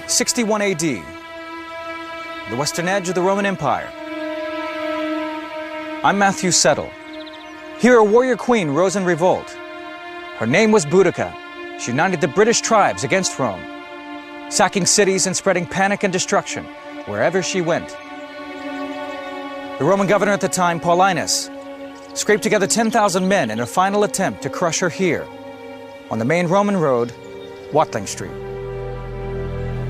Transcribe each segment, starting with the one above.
61 AD, the western edge of the Roman Empire. I'm Matthew Settle. Here a warrior queen rose in revolt. Her name was Boudica. She united the British tribes against Rome, sacking cities and spreading panic and destruction wherever she went. The Roman governor at the time, Paulinus, scraped together 10,000 men in a final attempt to crush her here, on the main Roman road, Watling Street.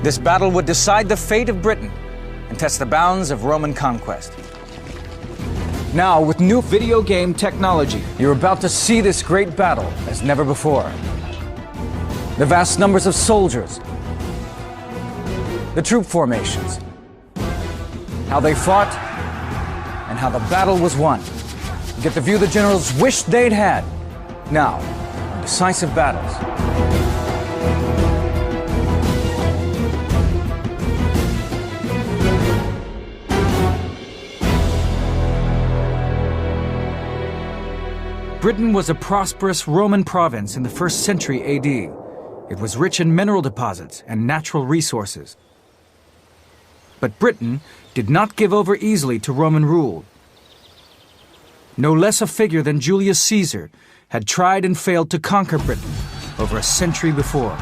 This battle would decide the fate of Britain and test the bounds of Roman conquest. Now, with new video game technology, you're about to see this great battle as never before. The vast numbers of soldiers, the troop formations, how they fought, and how the battle was won. You get the view the generals wished they'd had. Now, decisive battles. Britain was a prosperous Roman province in the 1st century AD. It was rich in mineral deposits and natural resources. But Britain did not give over easily to Roman rule. No less a figure than Julius Caesar had tried and failed to conquer Britain over a century before.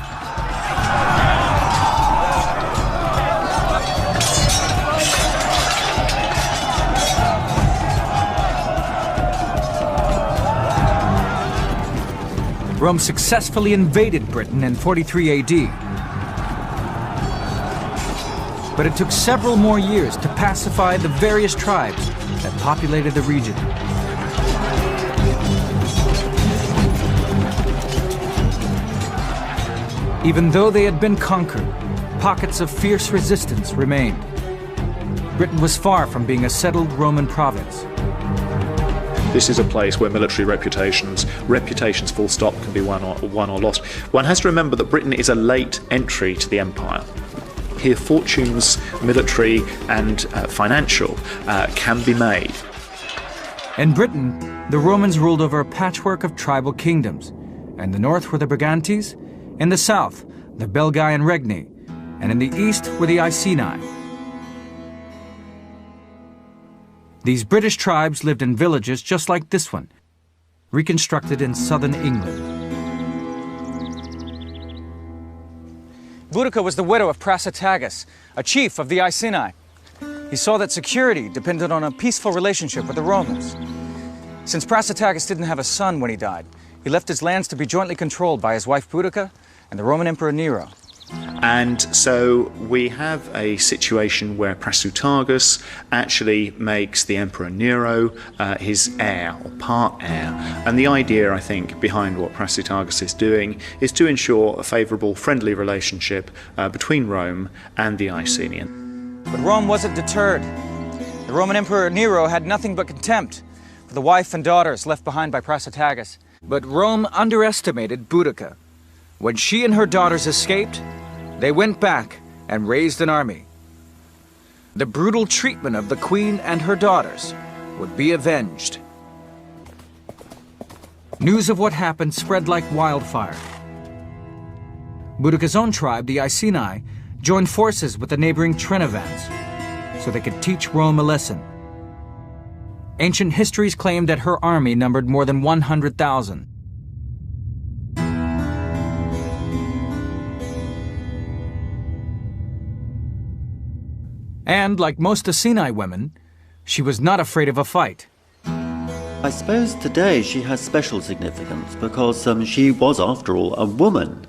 Rome successfully invaded Britain in 43 AD. But it took several more years to pacify the various tribes that populated the region. Even though they had been conquered, pockets of fierce resistance remained. Britain was far from being a settled Roman province. This is a place where military reputations full stop, can be won or lost. One has to remember that Britain is a late entry to the empire. Here fortunes, military and financial, can be made. In Britain, the Romans ruled over a patchwork of tribal kingdoms. In the north were the Brigantes, in the south, the Belgae and Regni, and in the east were the Iceni. These British tribes lived in villages just like this one, reconstructed in southern England. Boudica was the widow of Prasutagus, a chief of the Iceni. He saw that security depended on a peaceful relationship with the Romans. Since Prasutagus didn't have a son when he died, he left his lands to be jointly controlled by his wife Boudica and the Roman Emperor Nero. And so we have a situation where Prasutagus actually makes the Emperor Nero his heir or part heir. And the idea, I think, behind what Prasutagus is doing is to ensure a favourable, friendly relationship between Rome and the Iceni. But Rome wasn't deterred. The Roman Emperor Nero had nothing but contempt for the wife and daughters left behind by Prasutagus. But Rome underestimated Boudica. When she and her daughters escaped, they went back and raised an army. The brutal treatment of the queen and her daughters would be avenged. News of what happened spread like wildfire. Boudica's own tribe, the Iceni, joined forces with the neighboring Trinovans so they could teach Rome a lesson. Ancient histories claim that her army numbered more than 100,000. And, like most Iceni women, she was not afraid of a fight. I suppose today she has special significance because she was, after all, a woman.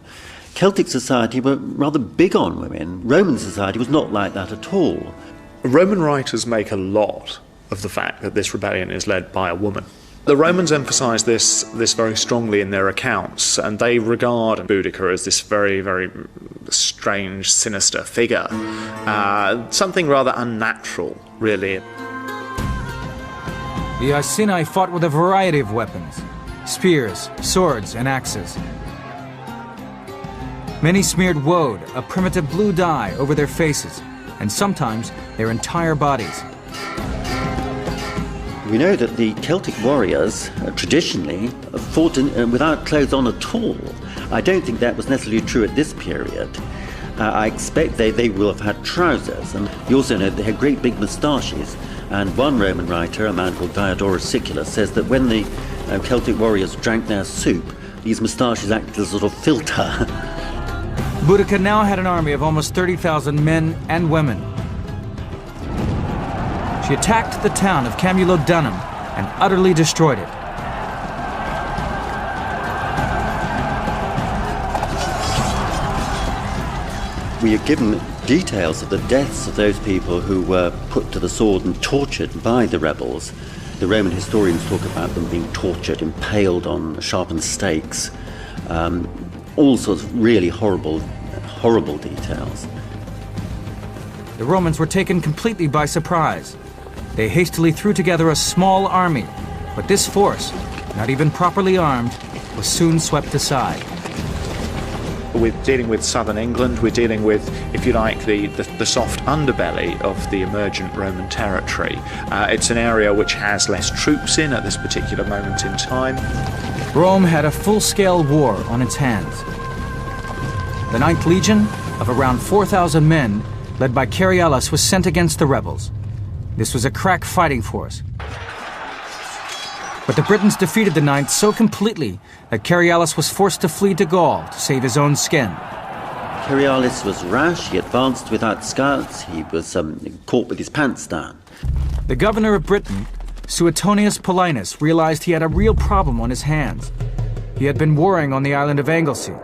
Celtic society were rather big on women. Roman society was not like that at all. Roman writers make a lot of the fact that this rebellion is led by a woman. The Romans emphasise this very strongly in their accounts, and they regard Boudica as this very, very strange, sinister figure. Something rather unnatural, really. The Iceni fought with a variety of weapons: spears, swords, and axes. Many smeared woad, a primitive blue dye, over their faces, and sometimes their entire bodies. We know that the Celtic warriors traditionally fought without clothes on at all. I don't think that was necessarily true at this period. I expect they will have had trousers, and you also know they had great big moustaches. And one Roman writer, a man called Diodorus Siculus, says that when the Celtic warriors drank their soup, these moustaches acted as a sort of filter. Boudica now had an army of almost 30,000 men and women. She attacked the town of Camulodunum and utterly destroyed it. We are given details of the deaths of those people who were put to the sword and tortured by the rebels. The Roman historians talk about them being tortured, impaled on sharpened stakes, all sorts of really horrible details. The Romans were taken completely by surprise. They hastily threw together a small army, but this force, not even properly armed, was soon swept aside. We're dealing with southern England, we're dealing with, if you like, the soft underbelly of the emergent Roman territory. It's an area which has less troops in at this particular moment in time. Rome had a full-scale war on its hands. The 9th Legion, of around 4,000 men, led by Cerealis, was sent against the rebels. This was a crack fighting force. But the Britons defeated the 9th so completely that Cerealis was forced to flee to Gaul to save his own skin. Cerealis was rash, he advanced without scouts, he was caught with his pants down. The governor of Britain, Suetonius Paulinus, realized he had a real problem on his hands. He had been warring on the island of Anglesey.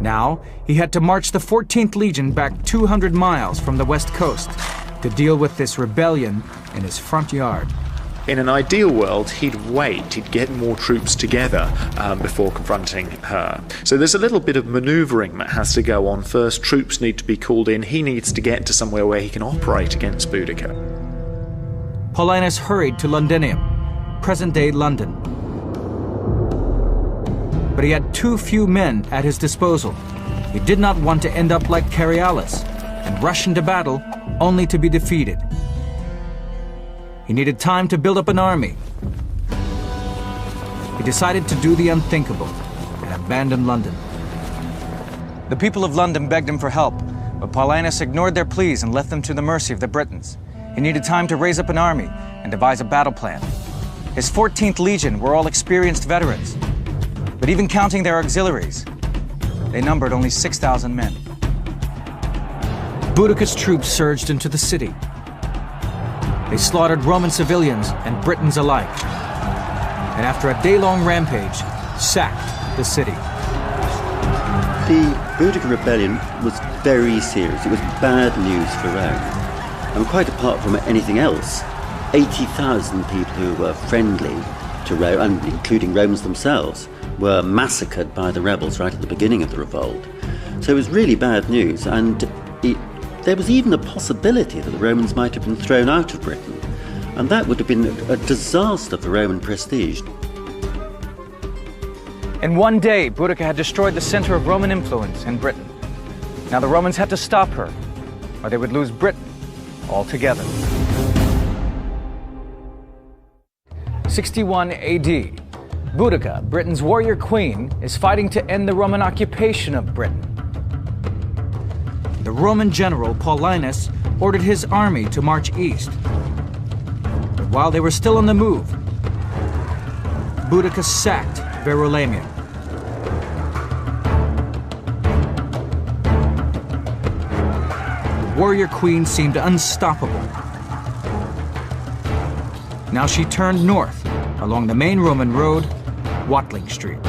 Now, he had to march the 14th Legion back 200 miles from the west coast to deal with this rebellion in his front yard. In an ideal world, he'd wait, he'd get more troops together before confronting her. So there's a little bit of manoeuvring that has to go on. First, troops need to be called in, he needs to get to somewhere where he can operate against Boudica. Paulinus hurried to Londinium, present-day London. But he had too few men at his disposal. He did not want to end up like Cerealis and rush into battle only to be defeated. He needed time to build up an army. He decided to do the unthinkable and abandon London. The people of London begged him for help, but Paulinus ignored their pleas and left them to the mercy of the Britons. He needed time to raise up an army and devise a battle plan. His 14th Legion were all experienced veterans, but even counting their auxiliaries, they numbered only 6,000 men. Boudica's troops surged into the city. They slaughtered Roman civilians and Britons alike, and after a day-long rampage, sacked the city. The Boudica rebellion was very serious. It was bad news for Rome. And quite apart from anything else, 80,000 people who were friendly to Rome, and including Romans themselves, were massacred by the rebels right at the beginning of the revolt. So it was really bad news, and there was even a possibility that the Romans might have been thrown out of Britain, and that would have been a disaster for Roman prestige. In one day, Boudica had destroyed the center of Roman influence in Britain. Now the Romans had to stop her, or they would lose Britain altogether. 61 AD. Boudica, Britain's warrior queen, is fighting to end the Roman occupation of Britain. The Roman general Paulinus ordered his army to march east. But while they were still on the move, Boudica sacked Verulamium. The warrior queen seemed unstoppable. Now she turned north along the main Roman road, Watling Street.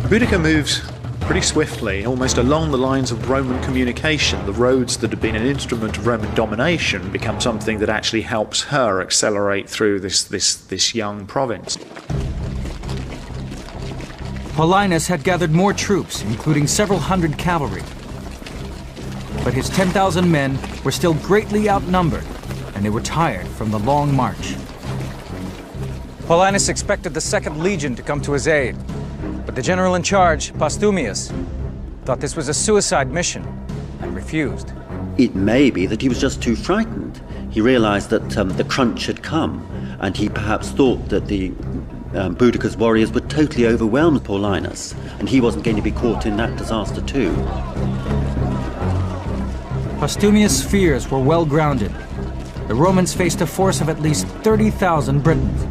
Boudica moves pretty swiftly, almost along the lines of Roman communication. The roads that had been an instrument of Roman domination become something that actually helps her accelerate through this young province. Paulinus had gathered more troops, including several hundred cavalry. But his 10,000 men were still greatly outnumbered, and they were tired from the long march. Paulinus expected the 2nd Legion to come to his aid, but the general in charge, Postumius, thought this was a suicide mission and refused. It may be that he was just too frightened. He realized that the crunch had come, and he perhaps thought that the Boudica's warriors would totally overwhelm Paulinus, and he wasn't going to be caught in that disaster too. Postumius' fears were well grounded. The Romans faced a force of at least 30,000 Britons.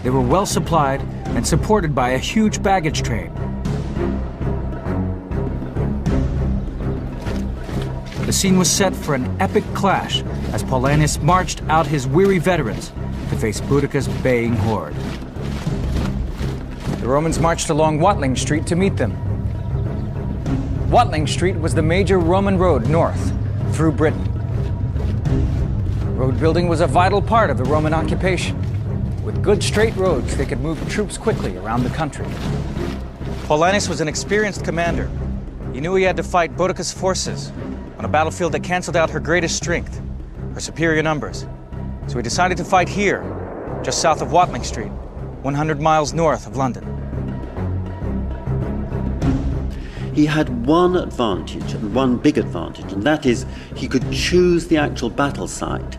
They were well supplied and supported by a huge baggage train. The scene was set for an epic clash as Paulinus marched out his weary veterans to face Boudica's baying horde. The Romans marched along Watling Street to meet them. Watling Street was the major Roman road north through Britain. Road building was a vital part of the Roman occupation. With good straight roads, they could move troops quickly around the country. Paulinus was an experienced commander. He knew he had to fight Boudica's forces on a battlefield that canceled out her greatest strength, her superior numbers. So he decided to fight here, just south of Watling Street, 100 miles north of London. He had one advantage, and one big advantage, and that is he could choose the actual battle site.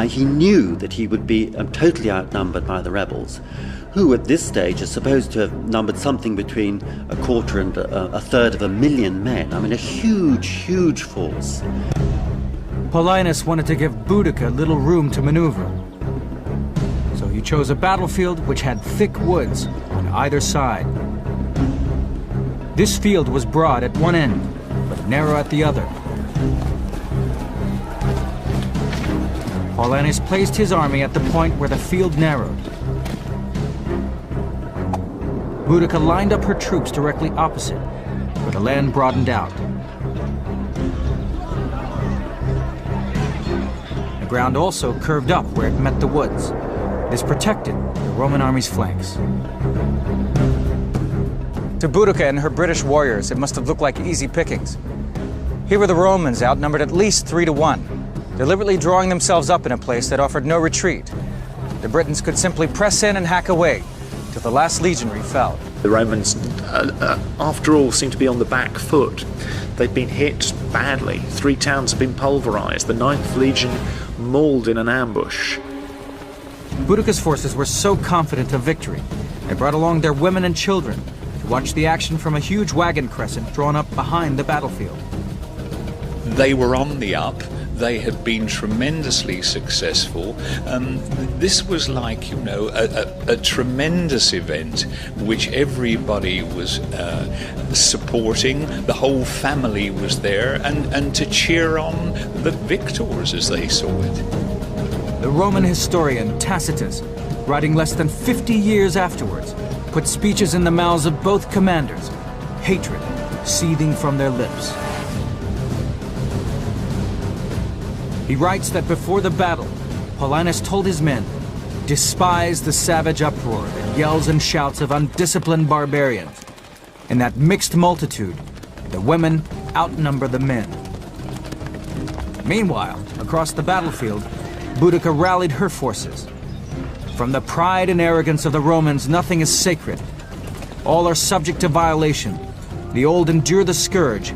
He knew that he would be totally outnumbered by the rebels, who at this stage are supposed to have numbered something between a quarter and a third of 1,000,000 men. I mean, a huge, huge force. Paulinus wanted to give Boudica little room to maneuver. So he chose a battlefield which had thick woods on either side. This field was broad at one end, but narrow at the other. Paulinus placed his army at the point where the field narrowed. Boudica lined up her troops directly opposite, where the land broadened out. The ground also curved up where it met the woods. This protected the Roman army's flanks. To Boudica and her British warriors, it must have looked like easy pickings. Here were the Romans outnumbered at least 3 to 1, deliberately drawing themselves up in a place that offered no retreat. The Britons could simply press in and hack away till the last legionary fell. The Romans, after all, seem to be on the back foot. They've been hit badly. 3 towns have been pulverized. The 9th Legion mauled in an ambush. Boudica's forces were so confident of victory, they brought along their women and children to watch the action from a huge wagon crescent drawn up behind the battlefield. They were on the up. They had been tremendously successful. This was like, you know, a tremendous event which everybody was supporting. The whole family was there, and to cheer on the victors as they saw it. The Roman historian Tacitus, writing less than 50 years afterwards, put speeches in the mouths of both commanders, hatred seething from their lips. He writes that before the battle, Paulinus told his men, "Despise the savage uproar, the yells and shouts of undisciplined barbarians. In that mixed multitude, the women outnumber the men." Meanwhile, across the battlefield, Boudica rallied her forces. From the pride and arrogance of the Romans, nothing is sacred. All are subject to violation. The old endure the scourge,